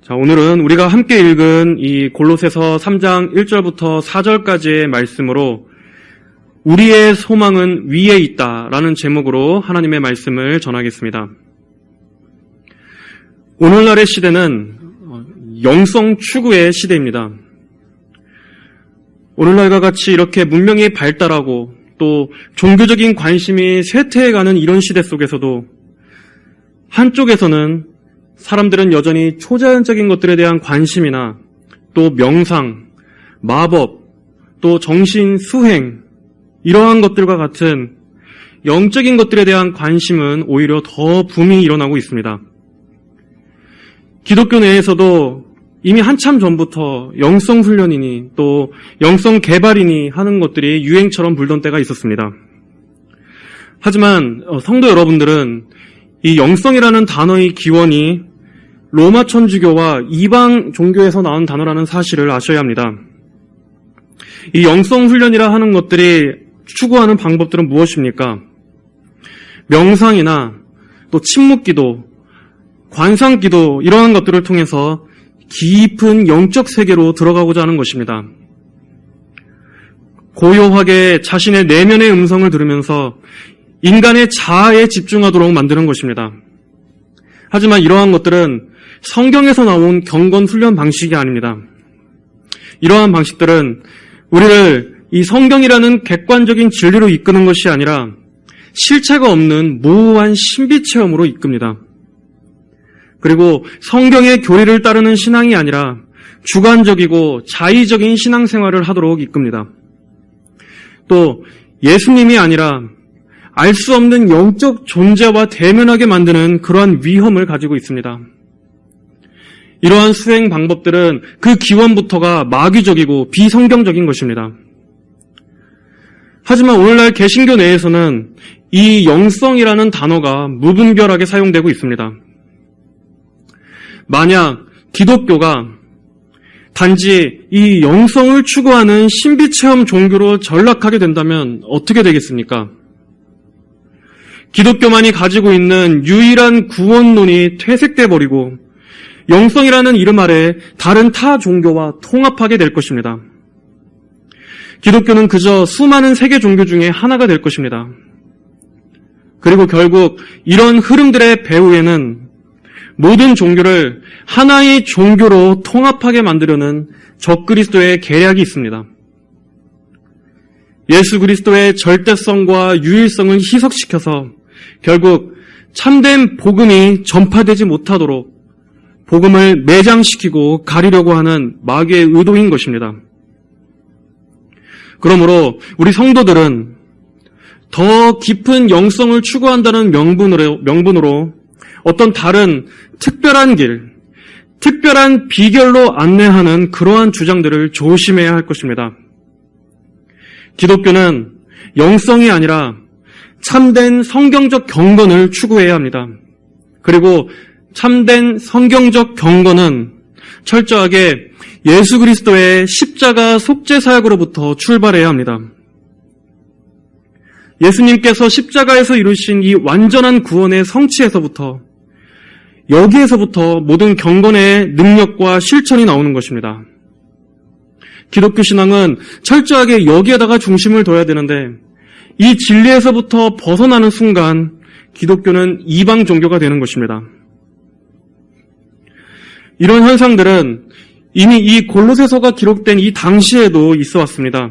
자, 오늘은 우리가 함께 읽은 이 골로새서 3장 1절부터 4절까지의 말씀으로 우리의 소망은 위에 있다라는 제목으로 하나님의 말씀을 전하겠습니다. 오늘날의 시대는 영성 추구의 시대입니다. 오늘날과 같이 이렇게 문명이 발달하고 또 종교적인 관심이 쇠퇴해가는 이런 시대 속에서도 한쪽에서는 사람들은 여전히 초자연적인 것들에 대한 관심이나 또 명상, 마법, 또 정신 수행 이러한 것들과 같은 영적인 것들에 대한 관심은 오히려 더 붐이 일어나고 있습니다. 기독교 내에서도 이미 한참 전부터 영성 훈련이니 또 영성 개발이니 하는 것들이 유행처럼 불던 때가 있었습니다. 하지만 성도 여러분들은 이 영성이라는 단어의 기원이 로마 천주교와 이방 종교에서 나온 단어라는 사실을 아셔야 합니다. 이 영성 훈련이라 하는 것들이 추구하는 방법들은 무엇입니까? 명상이나 또 침묵기도, 관상기도 이러한 것들을 통해서 깊은 영적 세계로 들어가고자 하는 것입니다. 고요하게 자신의 내면의 음성을 들으면서 인간의 자아에 집중하도록 만드는 것입니다. 하지만 이러한 것들은 성경에서 나온 경건 훈련 방식이 아닙니다. 이러한 방식들은 우리를 이 성경이라는 객관적인 진리로 이끄는 것이 아니라 실체가 없는 모호한 신비 체험으로 이끕니다. 그리고 성경의 교리를 따르는 신앙이 아니라 주관적이고 자의적인 신앙생활을 하도록 이끕니다. 또 예수님이 아니라 알 수 없는 영적 존재와 대면하게 만드는 그러한 위험을 가지고 있습니다. 이러한 수행 방법들은 그 기원부터가 마귀적이고 비성경적인 것입니다. 하지만 오늘날 개신교 내에서는 이 영성이라는 단어가 무분별하게 사용되고 있습니다. 만약 기독교가 단지 이 영성을 추구하는 신비체험 종교로 전락하게 된다면 어떻게 되겠습니까? 기독교만이 가지고 있는 유일한 구원론이 퇴색돼 버리고 영성이라는 이름 아래 다른 타 종교와 통합하게 될 것입니다. 기독교는 그저 수많은 세계 종교 중에 하나가 될 것입니다. 그리고 결국 이런 흐름들의 배후에는 모든 종교를 하나의 종교로 통합하게 만들려는 적그리스도의 계략이 있습니다. 예수 그리스도의 절대성과 유일성을 희석시켜서 결국 참된 복음이 전파되지 못하도록 복음을 매장시키고 가리려고 하는 마귀의 의도인 것입니다. 그러므로 우리 성도들은 더 깊은 영성을 추구한다는 명분으로 어떤 다른 특별한 길, 특별한 비결로 안내하는 그러한 주장들을 조심해야 할 것입니다. 기독교는 영성이 아니라 참된 성경적 경건을 추구해야 합니다. 그리고 참된 성경적 경건은 철저하게 예수 그리스도의 십자가 속죄 사역으로부터 출발해야 합니다. 예수님께서 십자가에서 이루신 이 완전한 구원의 성취에서부터 여기에서부터 모든 경건의 능력과 실천이 나오는 것입니다. 기독교 신앙은 철저하게 여기에다가 중심을 둬야 되는데 이 진리에서부터 벗어나는 순간 기독교는 이방 종교가 되는 것입니다. 이런 현상들은 이미 이 골로새서가 기록된 이 당시에도 있어 왔습니다.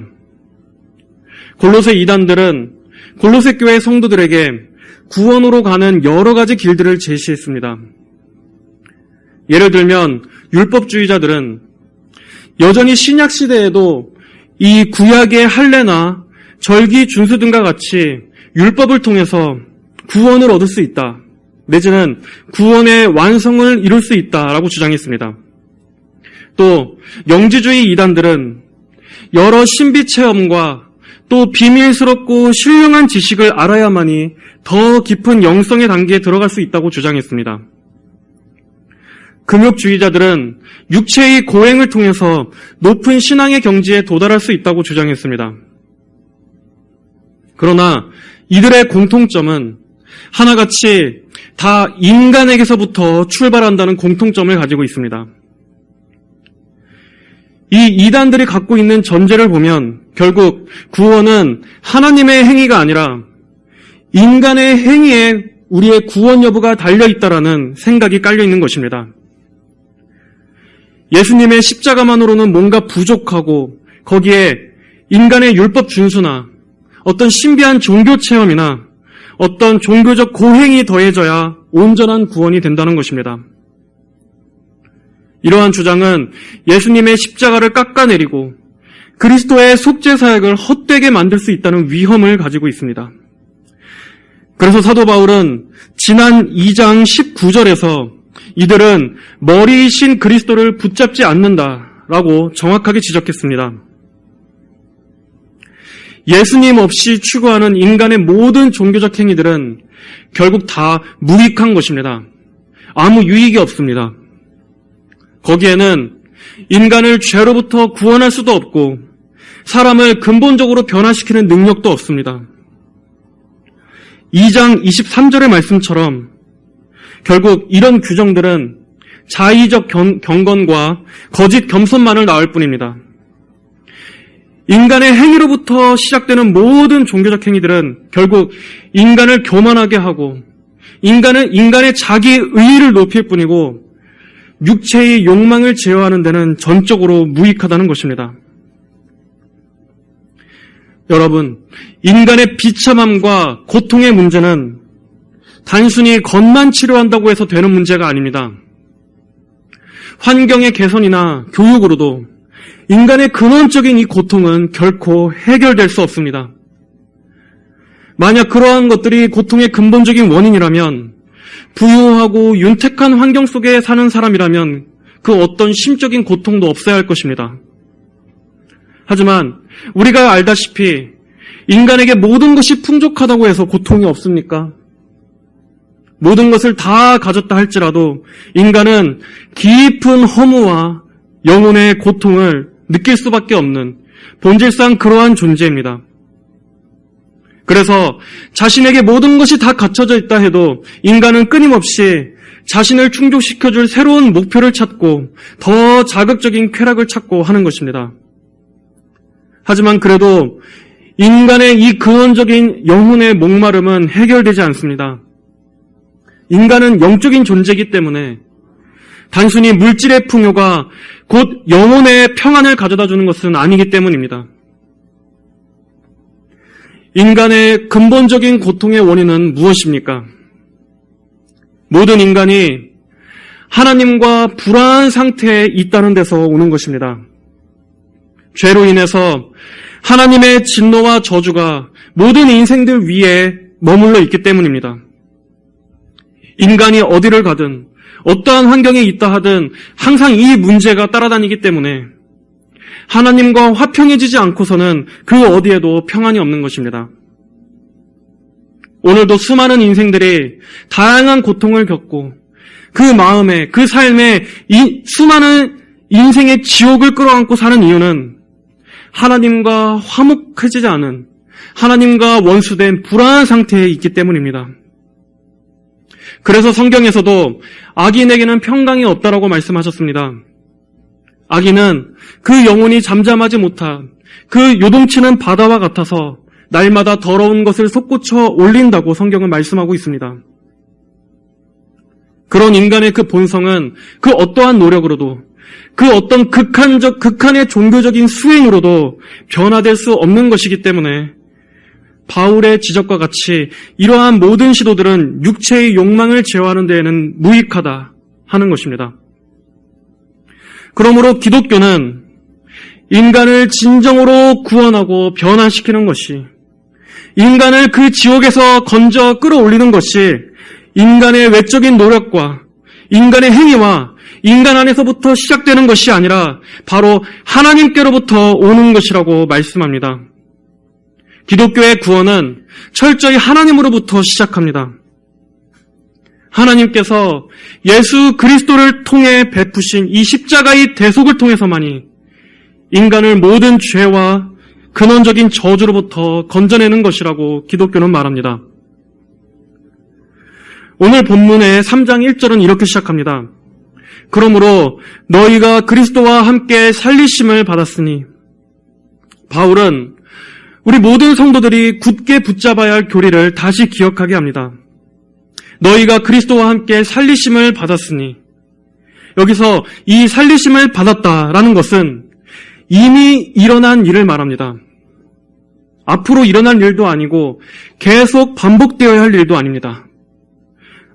골로새 이단들은 골로새 교회 성도들에게 구원으로 가는 여러 가지 길들을 제시했습니다. 예를 들면 율법주의자들은 여전히 신약 시대에도 이 구약의 할례나 절기 준수 등과 같이 율법을 통해서 구원을 얻을 수 있다. 내지는 구원의 완성을 이룰 수 있다라고 주장했습니다. 또 영지주의 이단들은 여러 신비 체험과 또 비밀스럽고 신령한 지식을 알아야만이 더 깊은 영성의 단계에 들어갈 수 있다고 주장했습니다. 금욕주의자들은 육체의 고행을 통해서 높은 신앙의 경지에 도달할 수 있다고 주장했습니다. 그러나 이들의 공통점은 하나같이 다 인간에게서부터 출발한다는 공통점을 가지고 있습니다. 이 이단들이 갖고 있는 전제를 보면 결국 구원은 하나님의 행위가 아니라 인간의 행위에 우리의 구원 여부가 달려있다라는 생각이 깔려있는 것입니다. 예수님의 십자가만으로는 뭔가 부족하고 거기에 인간의 율법 준수나 어떤 신비한 종교 체험이나 어떤 종교적 고행이 더해져야 온전한 구원이 된다는 것입니다. 이러한 주장은 예수님의 십자가를 깎아내리고 그리스도의 속죄 사역을 헛되게 만들 수 있다는 위험을 가지고 있습니다. 그래서 사도 바울은 지난 2장 19절에서 이들은 머리이신 그리스도를 붙잡지 않는다라고 정확하게 지적했습니다. 예수님 없이 추구하는 인간의 모든 종교적 행위들은 결국 다 무익한 것입니다. 아무 유익이 없습니다. 거기에는 인간을 죄로부터 구원할 수도 없고 사람을 근본적으로 변화시키는 능력도 없습니다. 2장 23절의 말씀처럼 결국 이런 규정들은 자의적 경건과 거짓 겸손만을 낳을 뿐입니다. 인간의 행위로부터 시작되는 모든 종교적 행위들은 결국 인간을 교만하게 하고 인간의 자기 의의를 높일 뿐이고 육체의 욕망을 제어하는 데는 전적으로 무익하다는 것입니다. 여러분, 인간의 비참함과 고통의 문제는 단순히 겉만 치료한다고 해서 되는 문제가 아닙니다. 환경의 개선이나 교육으로도 인간의 근원적인 이 고통은 결코 해결될 수 없습니다. 만약 그러한 것들이 고통의 근본적인 원인이라면 부유하고 윤택한 환경 속에 사는 사람이라면 그 어떤 심적인 고통도 없어야 할 것입니다. 하지만 우리가 알다시피 인간에게 모든 것이 풍족하다고 해서 고통이 없습니까? 모든 것을 다 가졌다 할지라도 인간은 깊은 허무와 영혼의 고통을 느낄 수밖에 없는 본질상 그러한 존재입니다. 그래서 자신에게 모든 것이 다 갖춰져 있다 해도 인간은 끊임없이 자신을 충족시켜줄 새로운 목표를 찾고 더 자극적인 쾌락을 찾고 하는 것입니다. 하지만 그래도 인간의 이 근원적인 영혼의 목마름은 해결되지 않습니다. 인간은 영적인 존재이기 때문에 단순히 물질의 풍요가 곧 영혼의 평안을 가져다 주는 것은 아니기 때문입니다. 인간의 근본적인 고통의 원인은 무엇입니까? 모든 인간이 하나님과 불화한 상태에 있다는 데서 오는 것입니다. 죄로 인해서 하나님의 진노와 저주가 모든 인생들 위에 머물러 있기 때문입니다. 인간이 어디를 가든 어떠한 환경에 있다 하든 항상 이 문제가 따라다니기 때문에 하나님과 화평해지지 않고서는 그 어디에도 평안이 없는 것입니다. 오늘도 수많은 인생들이 다양한 고통을 겪고 그 마음에, 그 삶에 수많은 인생의 지옥을 끌어안고 사는 이유는 하나님과 화목해지지 않은, 하나님과 원수된 불안한 상태에 있기 때문입니다. 그래서 성경에서도 악인에게는 평강이 없다라고 말씀하셨습니다. 악인은 그 영혼이 잠잠하지 못한 그 요동치는 바다와 같아서 날마다 더러운 것을 솟구쳐 올린다고 성경은 말씀하고 있습니다. 그런 인간의 그 본성은 그 어떠한 노력으로도 그 어떤 극한의 종교적인 수행으로도 변화될 수 없는 것이기 때문에 바울의 지적과 같이 이러한 모든 시도들은 육체의 욕망을 제어하는 데에는 무익하다 하는 것입니다. 그러므로 기독교는 인간을 진정으로 구원하고 변화시키는 것이, 인간을 그 지옥에서 건져 끌어올리는 것이 인간의 외적인 노력과 인간의 행위와 인간 안에서부터 시작되는 것이 아니라 바로 하나님께로부터 오는 것이라고 말씀합니다. 기독교의 구원은 철저히 하나님으로부터 시작합니다. 하나님께서 예수 그리스도를 통해 베푸신 이 십자가의 대속을 통해서만이 인간을 모든 죄와 근원적인 저주로부터 건져내는 것이라고 기독교는 말합니다. 오늘 본문의 3장 1절은 이렇게 시작합니다. 그러므로 너희가 그리스도와 함께 살리심을 받았으니, 바울은 우리 모든 성도들이 굳게 붙잡아야 할 교리를 다시 기억하게 합니다. 너희가 그리스도와 함께 살리심을 받았으니, 여기서 이 살리심을 받았다라는 것은 이미 일어난 일을 말합니다. 앞으로 일어날 일도 아니고 계속 반복되어야 할 일도 아닙니다.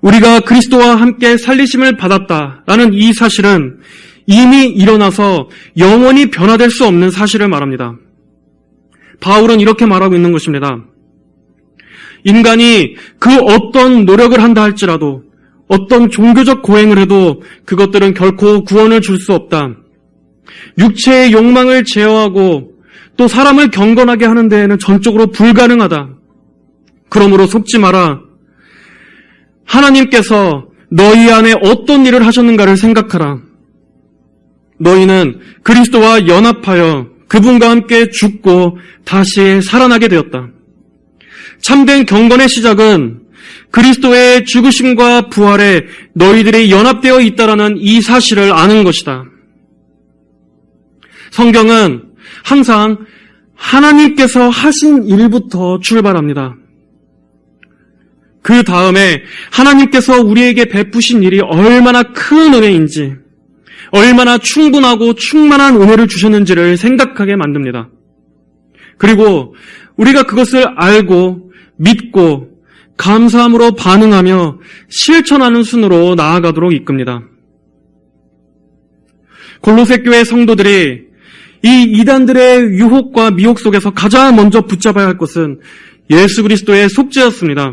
우리가 그리스도와 함께 살리심을 받았다라는 이 사실은 이미 일어나서 영원히 변화될 수 없는 사실을 말합니다. 바울은 이렇게 말하고 있는 것입니다. 인간이 그 어떤 노력을 한다 할지라도, 어떤 종교적 고행을 해도 그것들은 결코 구원을 줄 수 없다. 육체의 욕망을 제어하고 또 사람을 경건하게 하는 데에는 전적으로 불가능하다. 그러므로 속지 마라. 하나님께서 너희 안에 어떤 일을 하셨는가를 생각하라. 너희는 그리스도와 연합하여 그분과 함께 죽고 다시 살아나게 되었다. 참된 경건의 시작은 그리스도의 죽으심과 부활에 너희들이 연합되어 있다라는 이 사실을 아는 것이다. 성경은 항상 하나님께서 하신 일부터 출발합니다. 그 다음에 하나님께서 우리에게 베푸신 일이 얼마나 큰 은혜인지, 얼마나 충분하고 충만한 은혜를 주셨는지를 생각하게 만듭니다. 그리고 우리가 그것을 알고 믿고 감사함으로 반응하며 실천하는 순으로 나아가도록 이끕니다. 골로새 교회 성도들이 이 이단들의 유혹과 미혹 속에서 가장 먼저 붙잡아야 할 것은 예수 그리스도의 속죄였습니다.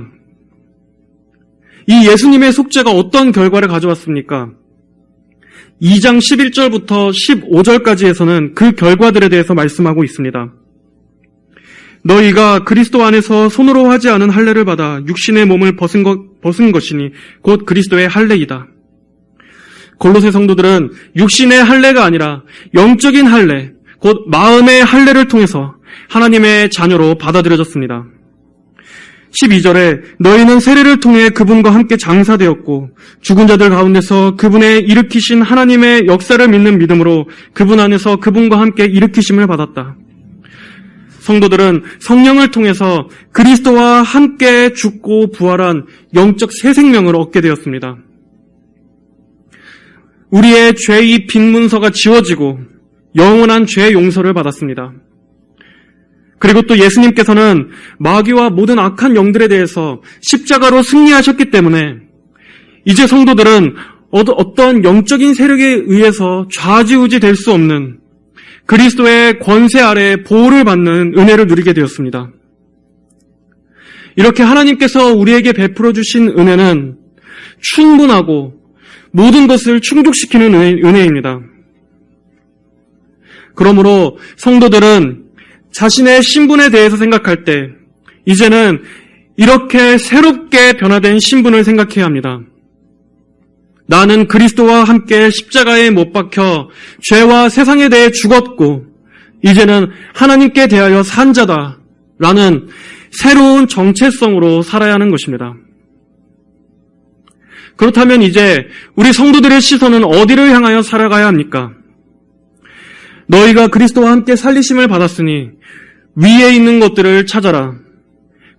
이 예수님의 속죄가 어떤 결과를 가져왔습니까? 2장 11절부터 15절까지에서는 그 결과들에 대해서 말씀하고 있습니다. 너희가 그리스도 안에서 손으로 하지 않은 할례를 받아 육신의 몸을 벗은 것이니 곧 그리스도의 할례이다. 골로새 성도들은 육신의 할례가 아니라 영적인 할례, 곧 마음의 할례를 통해서 하나님의 자녀로 받아들여졌습니다. 12절에 너희는 세례를 통해 그분과 함께 장사되었고 죽은 자들 가운데서 그분의 일으키신 하나님의 역사를 믿는 믿음으로 그분 안에서 그분과 함께 일으키심을 받았다. 성도들은 성령을 통해서 그리스도와 함께 죽고 부활한 영적 새 생명을 얻게 되었습니다. 우리의 죄의 빈 문서가 지워지고 영원한 죄 용서를 받았습니다. 그리고 또 예수님께서는 마귀와 모든 악한 영들에 대해서 십자가로 승리하셨기 때문에 이제 성도들은 어떤 영적인 세력에 의해서 좌지우지 될 수 없는 그리스도의 권세 아래 보호를 받는 은혜를 누리게 되었습니다. 이렇게 하나님께서 우리에게 베풀어 주신 은혜는 충분하고 모든 것을 충족시키는 은혜입니다. 그러므로 성도들은 자신의 신분에 대해서 생각할 때 이제는 이렇게 새롭게 변화된 신분을 생각해야 합니다. 나는 그리스도와 함께 십자가에 못 박혀 죄와 세상에 대해 죽었고 이제는 하나님께 대하여 산 자다라는 새로운 정체성으로 살아야 하는 것입니다. 그렇다면 이제 우리 성도들의 시선은 어디를 향하여 살아가야 합니까? 너희가 그리스도와 함께 살리심을 받았으니 위에 있는 것들을 찾아라.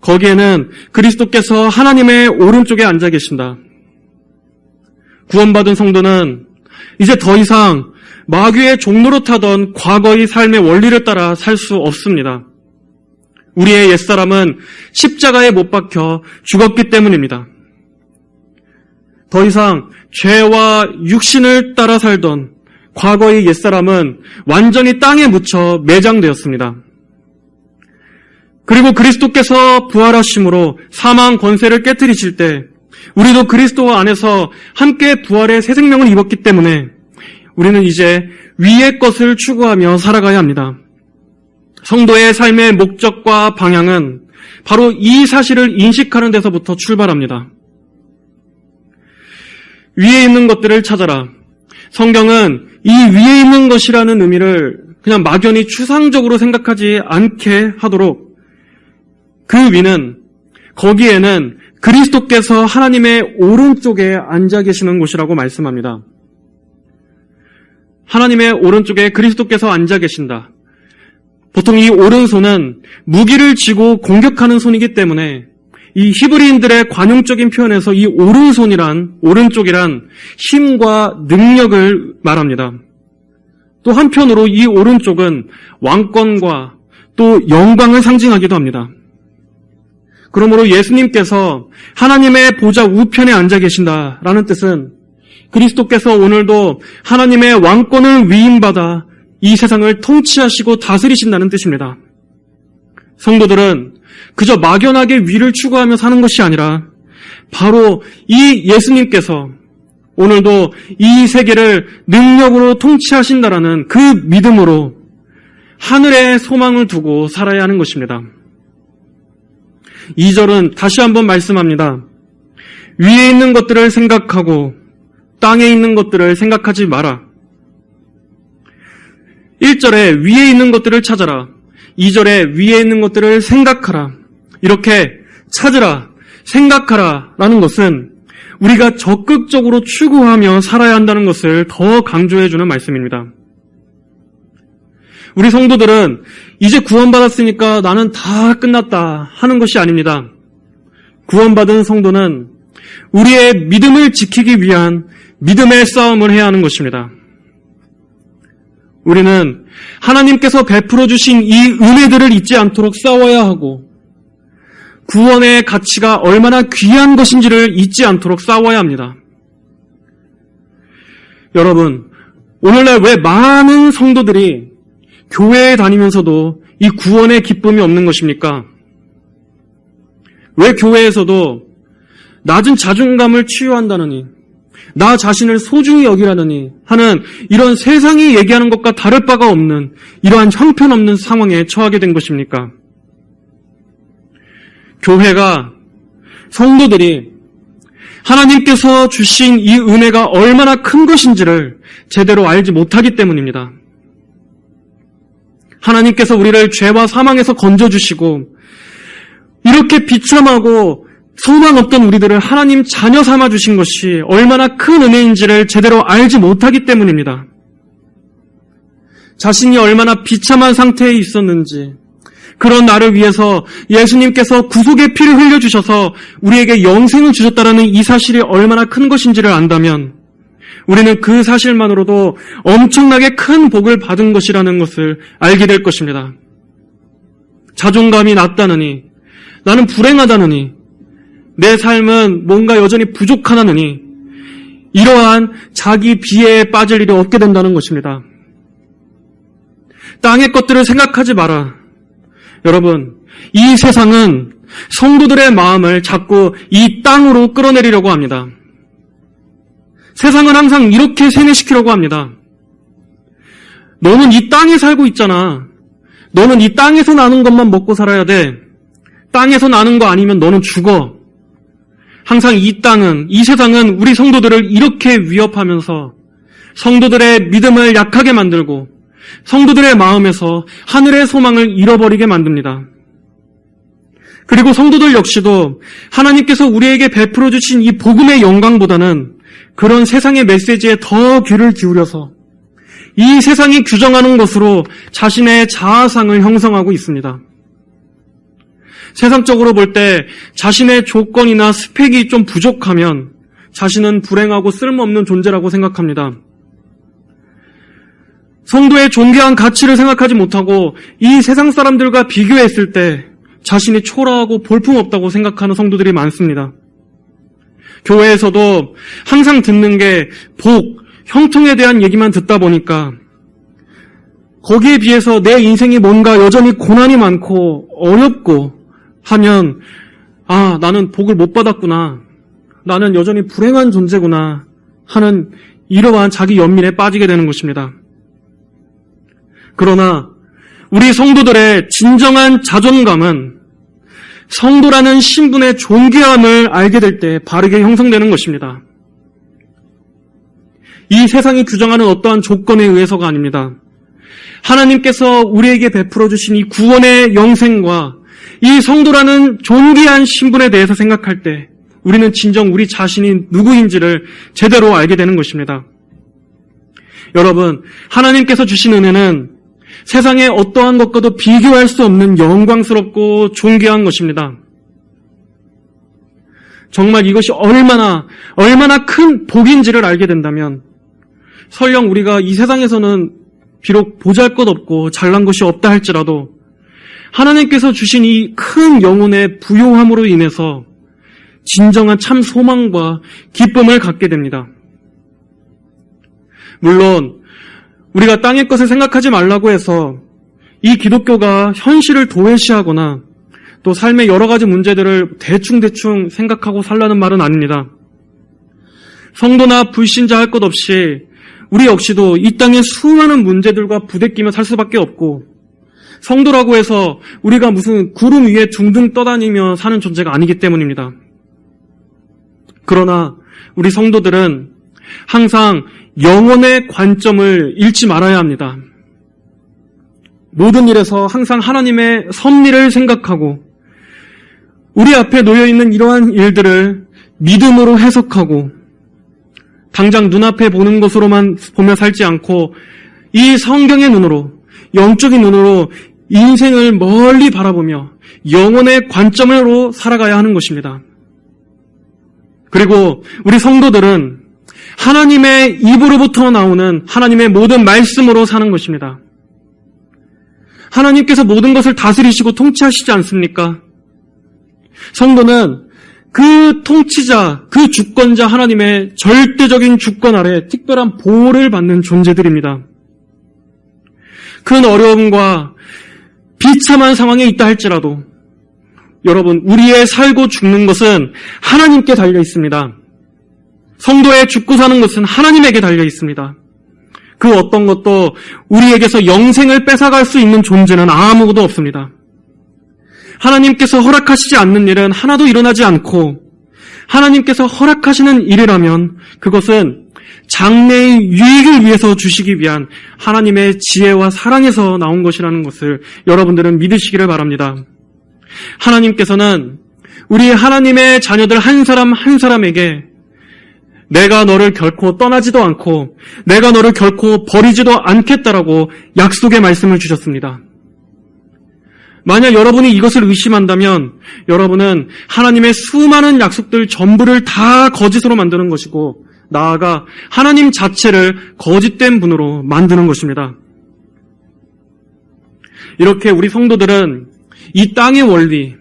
거기에는 그리스도께서 하나님의 오른쪽에 앉아 계신다. 구원받은 성도는 이제 더 이상 마귀의 종로로 타던 과거의 삶의 원리를 따라 살 수 없습니다. 우리의 옛사람은 십자가에 못 박혀 죽었기 때문입니다. 더 이상 죄와 육신을 따라 살던 과거의 옛사람은 완전히 땅에 묻혀 매장되었습니다. 그리고 그리스도께서 부활하심으로 사망 권세를 깨뜨리실 때 우리도 그리스도 안에서 함께 부활의 새 생명을 입었기 때문에 우리는 이제 위의 것을 추구하며 살아가야 합니다. 성도의 삶의 목적과 방향은 바로 이 사실을 인식하는 데서부터 출발합니다. 위에 있는 것들을 찾아라. 성경은 이 위에 있는 것이라는 의미를 그냥 막연히 추상적으로 생각하지 않게 하도록 그 위는 거기에는 그리스도께서 하나님의 오른쪽에 앉아 계시는 곳이라고 말씀합니다. 하나님의 오른쪽에 그리스도께서 앉아 계신다. 보통 이 오른손은 무기를 쥐고 공격하는 손이기 때문에 이 히브리인들의 관용적인 표현에서 이 오른쪽이란 힘과 능력을 말합니다. 또 한편으로 이 오른쪽은 왕권과 또 영광을 상징하기도 합니다. 그러므로 예수님께서 하나님의 보좌 우편에 앉아 계신다라는 뜻은 그리스도께서 오늘도 하나님의 왕권을 위임받아 이 세상을 통치하시고 다스리신다는 뜻입니다. 성도들은 그저 막연하게 위를 추구하며 사는 것이 아니라 바로 이 예수님께서 오늘도 이 세계를 능력으로 통치하신다라는 그 믿음으로 하늘에 소망을 두고 살아야 하는 것입니다. 2절은 다시 한번 말씀합니다. 위에 있는 것들을 생각하고 땅에 있는 것들을 생각하지 마라. 1절에 위에 있는 것들을 찾아라. 2절에 위에 있는 것들을 생각하라. 이렇게 찾으라, 생각하라 라는 것은 우리가 적극적으로 추구하며 살아야 한다는 것을 더 강조해주는 말씀입니다. 우리 성도들은 이제 구원받았으니까 나는 다 끝났다 하는 것이 아닙니다. 구원받은 성도는 우리의 믿음을 지키기 위한 믿음의 싸움을 해야 하는 것입니다. 우리는 하나님께서 베풀어 주신 이 은혜들을 잊지 않도록 싸워야 하고 구원의 가치가 얼마나 귀한 것인지를 잊지 않도록 싸워야 합니다. 여러분, 오늘날 왜 많은 성도들이 교회에 다니면서도 이 구원의 기쁨이 없는 것입니까? 왜 교회에서도 낮은 자존감을 치유한다느니, 나 자신을 소중히 여기라느니 하는 이런 세상이 얘기하는 것과 다를 바가 없는 이러한 형편없는 상황에 처하게 된 것입니까? 교회가, 성도들이 하나님께서 주신 이 은혜가 얼마나 큰 것인지를 제대로 알지 못하기 때문입니다. 하나님께서 우리를 죄와 사망에서 건져주시고 이렇게 비참하고 소망 없던 우리들을 하나님 자녀 삼아 주신 것이 얼마나 큰 은혜인지를 제대로 알지 못하기 때문입니다. 자신이 얼마나 비참한 상태에 있었는지, 그런 나를 위해서 예수님께서 구속의 피를 흘려주셔서 우리에게 영생을 주셨다라는 이 사실이 얼마나 큰 것인지를 안다면 우리는 그 사실만으로도 엄청나게 큰 복을 받은 것이라는 것을 알게 될 것입니다. 자존감이 낮다느니, 나는 불행하다느니, 내 삶은 뭔가 여전히 부족하다느니 이러한 자기 비애에 빠질 일이 없게 된다는 것입니다. 땅의 것들을 생각하지 마라. 여러분, 이 세상은 성도들의 마음을 자꾸 이 땅으로 끌어내리려고 합니다. 세상은 항상 이렇게 세뇌시키려고 합니다. 너는 이 땅에 살고 있잖아. 너는 이 땅에서 나는 것만 먹고 살아야 돼. 땅에서 나는 거 아니면 너는 죽어. 항상 이 땅은, 이 세상은 우리 성도들을 이렇게 위협하면서 성도들의 믿음을 약하게 만들고 성도들의 마음에서 하늘의 소망을 잃어버리게 만듭니다. 그리고 성도들 역시도 하나님께서 우리에게 베풀어 주신 이 복음의 영광보다는 그런 세상의 메시지에 더 귀를 기울여서 이 세상이 규정하는 것으로 자신의 자아상을 형성하고 있습니다. 세상적으로 볼 때 자신의 조건이나 스펙이 좀 부족하면 자신은 불행하고 쓸모없는 존재라고 생각합니다. 성도의 존귀한 가치를 생각하지 못하고 이 세상 사람들과 비교했을 때 자신이 초라하고 볼품없다고 생각하는 성도들이 많습니다. 교회에서도 항상 듣는 게 복, 형통에 대한 얘기만 듣다 보니까 거기에 비해서 내 인생이 뭔가 여전히 고난이 많고 어렵고 하면 나는 복을 못 받았구나. 나는 여전히 불행한 존재구나 하는 이러한 자기 연민에 빠지게 되는 것입니다. 그러나 우리 성도들의 진정한 자존감은 성도라는 신분의 존귀함을 알게 될 때 바르게 형성되는 것입니다. 이 세상이 규정하는 어떠한 조건에 의해서가 아닙니다. 하나님께서 우리에게 베풀어 주신 이 구원의 영생과 이 성도라는 존귀한 신분에 대해서 생각할 때 우리는 진정 우리 자신이 누구인지를 제대로 알게 되는 것입니다. 여러분, 하나님께서 주신 은혜는 세상의 어떠한 것과도 비교할 수 없는 영광스럽고 존귀한 것입니다. 정말 이것이 얼마나 큰 복인지를 알게 된다면 설령 우리가 이 세상에서는 비록 보잘것없고 잘난 것이 없다 할지라도 하나님께서 주신 이 큰 영혼의 부요함으로 인해서 진정한 참 소망과 기쁨을 갖게 됩니다. 물론 우리가 땅의 것을 생각하지 말라고 해서 이 기독교가 현실을 도외시하거나 또 삶의 여러 가지 문제들을 대충 생각하고 살라는 말은 아닙니다. 성도나 불신자 할 것 없이 우리 역시도 이 땅의 수많은 문제들과 부대끼며 살 수밖에 없고, 성도라고 해서 우리가 무슨 구름 위에 둥둥 떠다니며 사는 존재가 아니기 때문입니다. 그러나 우리 성도들은 항상 영혼의 관점을 잃지 말아야 합니다. 모든 일에서 항상 하나님의 섭리를 생각하고 우리 앞에 놓여있는 이러한 일들을 믿음으로 해석하고 당장 눈앞에 보는 것으로만 보며 살지 않고 이 성경의 눈으로, 영적인 눈으로 인생을 멀리 바라보며 영혼의 관점으로 살아가야 하는 것입니다. 그리고 우리 성도들은 하나님의 입으로부터 나오는 하나님의 모든 말씀으로 사는 것입니다. 하나님께서 모든 것을 다스리시고 통치하시지 않습니까? 성도는 그 통치자, 그 주권자 하나님의 절대적인 주권 아래 특별한 보호를 받는 존재들입니다. 큰 어려움과 비참한 상황에 있다 할지라도 여러분, 우리의 살고 죽는 것은 하나님께 달려 있습니다. 성도의 죽고 사는 것은 하나님에게 달려 있습니다. 그 어떤 것도 우리에게서 영생을 뺏어갈 수 있는 존재는 아무것도 없습니다. 하나님께서 허락하시지 않는 일은 하나도 일어나지 않고 하나님께서 허락하시는 일이라면 그것은 장래의 유익을 위해서 주시기 위한 하나님의 지혜와 사랑에서 나온 것이라는 것을 여러분들은 믿으시기를 바랍니다. 하나님께서는 우리 하나님의 자녀들 한 사람 한 사람에게 내가 너를 결코 떠나지도 않고 내가 너를 결코 버리지도 않겠다라고 약속의 말씀을 주셨습니다. 만약 여러분이 이것을 의심한다면 여러분은 하나님의 수많은 약속들 전부를 다 거짓으로 만드는 것이고 나아가 하나님 자체를 거짓된 분으로 만드는 것입니다. 이렇게 우리 성도들은 이 땅의 원리,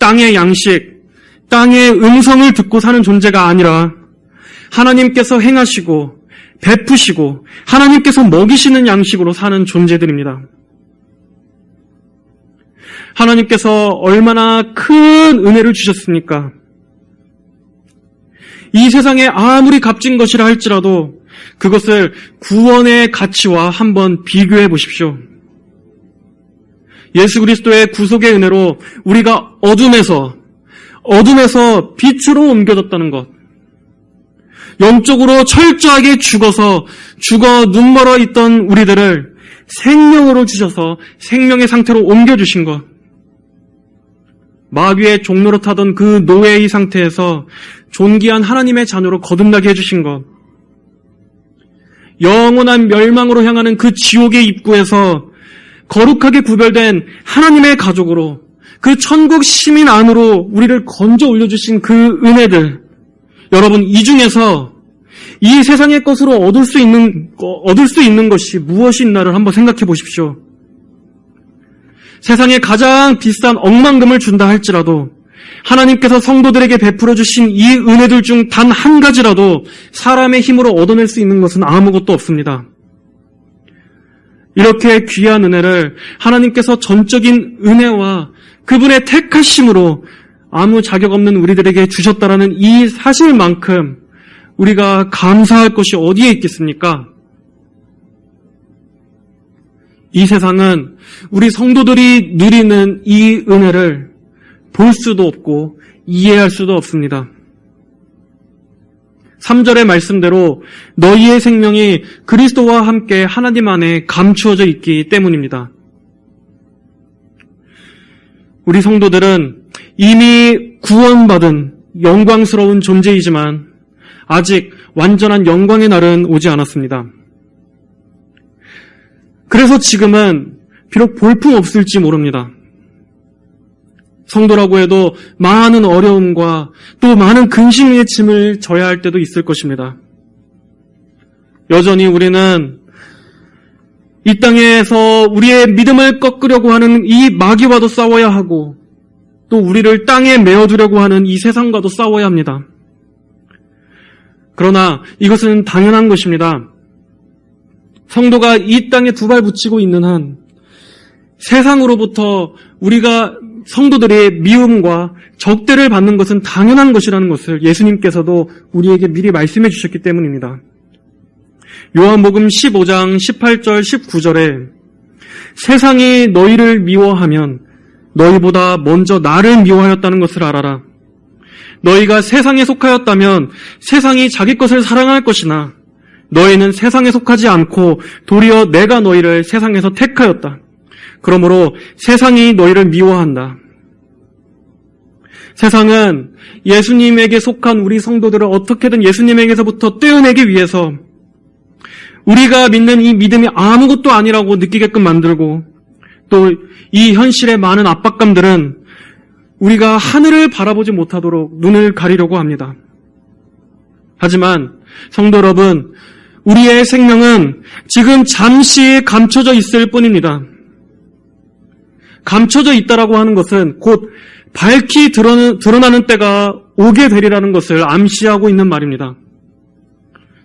땅의 양식, 땅의 음성을 듣고 사는 존재가 아니라 하나님께서 행하시고 베푸시고 하나님께서 먹이시는 양식으로 사는 존재들입니다. 하나님께서 얼마나 큰 은혜를 주셨습니까? 이 세상에 아무리 값진 것이라 할지라도 그것을 구원의 가치와 한번 비교해 보십시오. 예수 그리스도의 구속의 은혜로 우리가 어둠에서 빛으로 옮겨졌다는 것, 영적으로 철저하게 죽어 눈멀어 있던 우리들을 생명으로 주셔서 생명의 상태로 옮겨주신 것, 마귀의 종로로 타던 그 노예의 상태에서 존귀한 하나님의 자녀로 거듭나게 해주신 것, 영원한 멸망으로 향하는 그 지옥의 입구에서 거룩하게 구별된 하나님의 가족으로 그 천국 시민 안으로 우리를 건져 올려주신 그 은혜들, 여러분, 이 중에서 이 세상의 것으로 얻을 수 있는 것이 무엇이 있나를 한번 생각해 보십시오. 세상에 가장 비싼 억만금을 준다 할지라도 하나님께서 성도들에게 베풀어 주신 이 은혜들 중 단 한 가지라도 사람의 힘으로 얻어낼 수 있는 것은 아무것도 없습니다. 이렇게 귀한 은혜를 하나님께서 전적인 은혜와 그분의 택하심으로 아무 자격 없는 우리들에게 주셨다라는 이 사실만큼 우리가 감사할 것이 어디에 있겠습니까? 이 세상은 우리 성도들이 누리는 이 은혜를 볼 수도 없고 이해할 수도 없습니다. 3절의 말씀대로 너희의 생명이 그리스도와 함께 하나님 안에 감추어져 있기 때문입니다. 우리 성도들은 이미 구원받은 영광스러운 존재이지만 아직 완전한 영광의 날은 오지 않았습니다. 그래서 지금은 비록 볼품없을지 모릅니다. 성도라고 해도 많은 어려움과 또 많은 근심의 짐을 져야 할 때도 있을 것입니다. 여전히 우리는 이 땅에서 우리의 믿음을 꺾으려고 하는 이 마귀와도 싸워야 하고 또 우리를 땅에 메어두려고 하는 이 세상과도 싸워야 합니다. 그러나 이것은 당연한 것입니다. 성도가 이 땅에 두 발 붙이고 있는 한 세상으로부터 우리가 성도들의 미움과 적대를 받는 것은 당연한 것이라는 것을 예수님께서도 우리에게 미리 말씀해 주셨기 때문입니다. 요한복음 15장 18절 19절에 세상이 너희를 미워하면 너희보다 먼저 나를 미워하였다는 것을 알아라. 너희가 세상에 속하였다면 세상이 자기 것을 사랑할 것이나 너희는 세상에 속하지 않고 도리어 내가 너희를 세상에서 택하였다. 그러므로 세상이 너희를 미워한다. 세상은 예수님에게 속한 우리 성도들을 어떻게든 예수님에게서부터 떼어내기 위해서 우리가 믿는 이 믿음이 아무것도 아니라고 느끼게끔 만들고 또 이 현실의 많은 압박감들은 우리가 하늘을 바라보지 못하도록 눈을 가리려고 합니다. 하지만 성도 여러분, 우리의 생명은 지금 잠시 감춰져 있을 뿐입니다. 감춰져 있다라고 하는 것은 곧 밝히 드러나는 때가 오게 되리라는 것을 암시하고 있는 말입니다.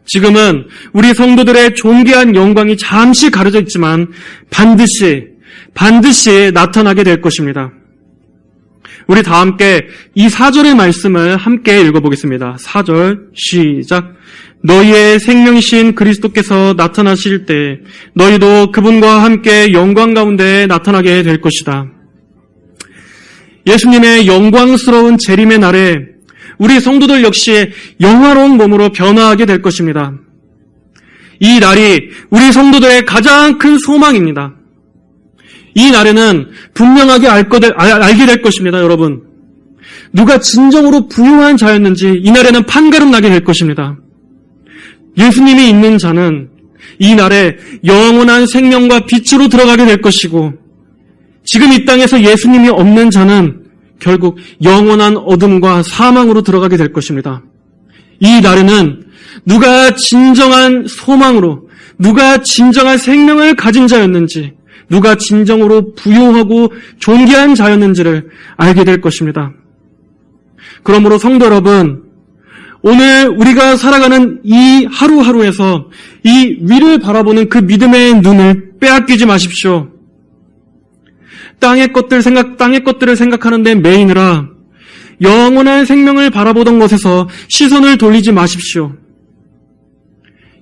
지금은 우리 성도들의 존귀한 영광이 잠시 가려져 있지만 반드시 나타나게 될 것입니다. 우리 다 함께 이 4절의 말씀을 함께 읽어보겠습니다. 4절 시작. 너희의 생명이신 그리스도께서 나타나실 때 너희도 그분과 함께 영광 가운데 나타나게 될 것이다. 예수님의 영광스러운 재림의 날에 우리 성도들 역시 영화로운 몸으로 변화하게 될 것입니다. 이 날이 우리 성도들의 가장 큰 소망입니다. 이 날에는 분명하게 알게 될 것입니다, 여러분. 누가 진정으로 부유한 자였는지 이 날에는 판가름 나게 될 것입니다. 예수님이 있는 자는 이 날에 영원한 생명과 빛으로 들어가게 될 것이고 지금 이 땅에서 예수님이 없는 자는 결국 영원한 어둠과 사망으로 들어가게 될 것입니다. 이 날에는 누가 진정한 소망으로, 누가 진정한 생명을 가진 자였는지, 누가 진정으로 부유하고 존귀한 자였는지를 알게 될 것입니다. 그러므로 성도 여러분, 오늘 우리가 살아가는 이 하루하루에서 이 위를 바라보는 그 믿음의 눈을 빼앗기지 마십시오. 땅의 것들을 생각하는 데 매이느라 영원한 생명을 바라보던 것에서 시선을 돌리지 마십시오.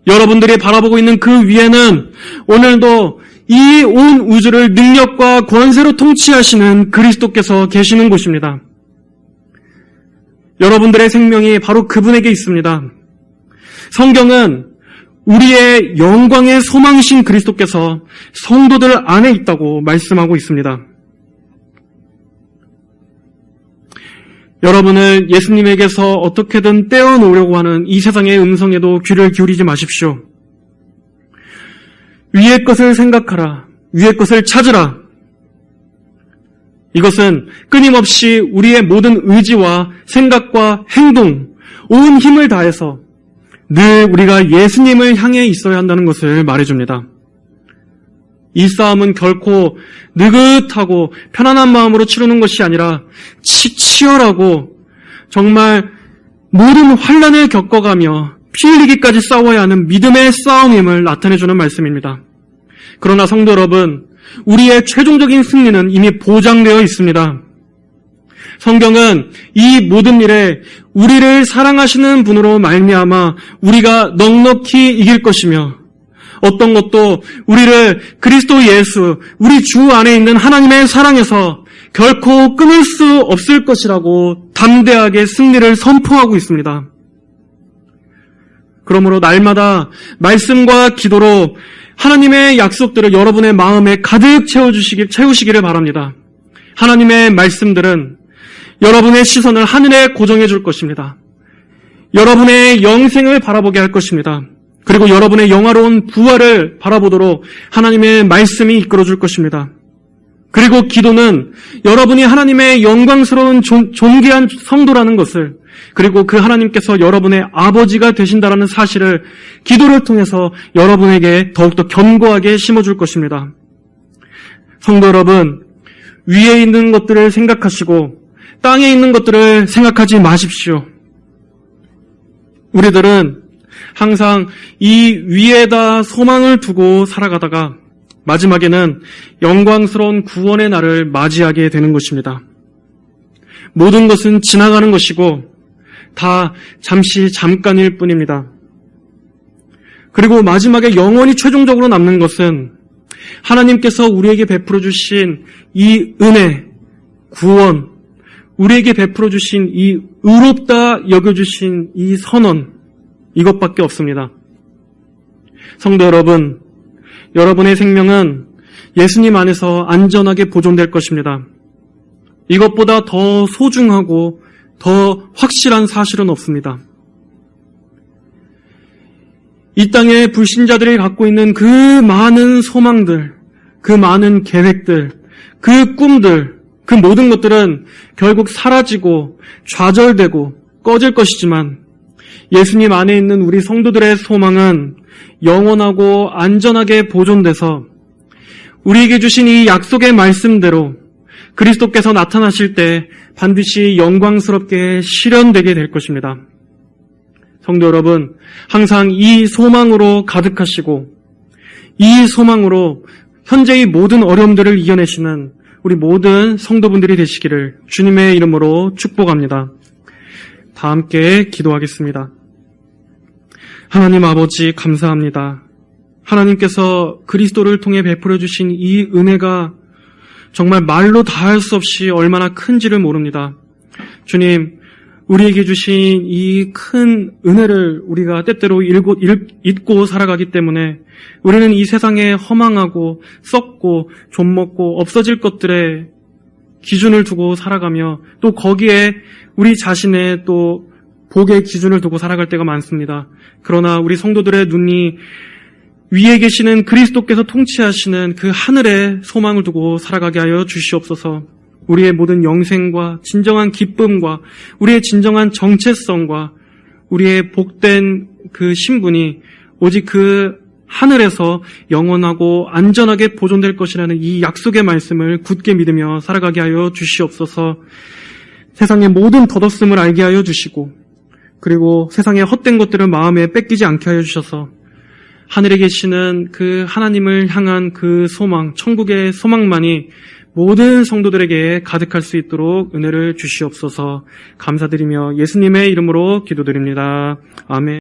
여러분들이 바라보고 있는 그 위에는 오늘도 이 온 우주를 능력과 권세로 통치하시는 그리스도께서 계시는 곳입니다. 여러분들의 생명이 바로 그분에게 있습니다. 성경은 우리의 영광의 소망이신 그리스도께서 성도들 안에 있다고 말씀하고 있습니다. 여러분을 예수님에게서 어떻게든 떼어놓으려고 하는 이 세상의 음성에도 귀를 기울이지 마십시오. 위의 것을 생각하라. 위의 것을 찾으라. 이것은 끊임없이 우리의 모든 의지와 생각과 행동, 온 힘을 다해서 늘 우리가 예수님을 향해 있어야 한다는 것을 말해줍니다. 이 싸움은 결코 느긋하고 편안한 마음으로 치르는 것이 아니라 치열하고 정말 모든 환난을 겪어가며 피 흘리기까지 싸워야 하는 믿음의 싸움임을 나타내주는 말씀입니다. 그러나 성도 여러분, 우리의 최종적인 승리는 이미 보장되어 있습니다. 성경은 이 모든 일에 우리를 사랑하시는 분으로 말미암아 우리가 넉넉히 이길 것이며 어떤 것도 우리를 그리스도 예수, 우리 주 안에 있는 하나님의 사랑에서 결코 끊을 수 없을 것이라고 담대하게 승리를 선포하고 있습니다. 그러므로 날마다 말씀과 기도로 하나님의 약속들을 여러분의 마음에 가득 채우시기를 바랍니다. 하나님의 말씀들은 여러분의 시선을 하늘에 고정해 줄 것입니다. 여러분의 영생을 바라보게 할 것입니다. 그리고 여러분의 영화로운 부활을 바라보도록 하나님의 말씀이 이끌어줄 것입니다. 그리고 기도는 여러분이 하나님의 영광스러운 존귀한 성도라는 것을, 그리고 그 하나님께서 여러분의 아버지가 되신다라는 사실을 기도를 통해서 여러분에게 더욱더 견고하게 심어줄 것입니다. 성도 여러분, 위에 있는 것들을 생각하시고 땅에 있는 것들을 생각하지 마십시오. 우리들은 항상 이 위에다 소망을 두고 살아가다가 마지막에는 영광스러운 구원의 날을 맞이하게 되는 것입니다. 모든 것은 지나가는 것이고 다 잠깐일 뿐입니다. 그리고 마지막에 영원히 최종적으로 남는 것은 하나님께서 우리에게 베풀어 주신 이 은혜, 구원, 우리에게 베풀어 주신 이 의롭다 여겨주신 이 선언, 이것밖에 없습니다. 성도 여러분, 여러분의 생명은 예수님 안에서 안전하게 보존될 것입니다. 이것보다 더 소중하고 더 확실한 사실은 없습니다. 이 땅의 불신자들이 갖고 있는 그 많은 소망들, 그 많은 계획들, 그 꿈들, 그 모든 것들은 결국 사라지고 좌절되고 꺼질 것이지만 예수님 안에 있는 우리 성도들의 소망은 영원하고 안전하게 보존돼서 우리에게 주신 이 약속의 말씀대로 그리스도께서 나타나실 때 반드시 영광스럽게 실현되게 될 것입니다. 성도 여러분, 항상 이 소망으로 가득하시고 이 소망으로 현재의 모든 어려움들을 이겨내시는 우리 모든 성도분들이 되시기를 주님의 이름으로 축복합니다. 다 함께 기도하겠습니다. 하나님 아버지 감사합니다. 하나님께서 그리스도를 통해 베풀어 주신 이 은혜가 정말 말로 다할 수 없이 얼마나 큰지를 모릅니다. 주님, 우리에게 주신 이 큰 은혜를 우리가 때때로 잊고 살아가기 때문에 우리는 이 세상에 허망하고 썩고 좀먹고 없어질 것들에 기준을 두고 살아가며 또 거기에 우리 자신의 또 복의 기준을 두고 살아갈 때가 많습니다. 그러나 우리 성도들의 눈이 위에 계시는 그리스도께서 통치하시는 그 하늘의 소망을 두고 살아가게 하여 주시옵소서. 우리의 모든 영생과 진정한 기쁨과 우리의 진정한 정체성과 우리의 복된 그 신분이 오직 그 하늘에서 영원하고 안전하게 보존될 것이라는 이 약속의 말씀을 굳게 믿으며 살아가게 하여 주시옵소서. 세상의 모든 덧없음을 알게 하여 주시고 그리고 세상의 헛된 것들을 마음에 뺏기지 않게 하여 주셔서 하늘에 계시는 그 하나님을 향한 그 소망, 천국의 소망만이 모든 성도들에게 가득할 수 있도록 은혜를 주시옵소서. 감사드리며 예수님의 이름으로 기도드립니다. 아멘.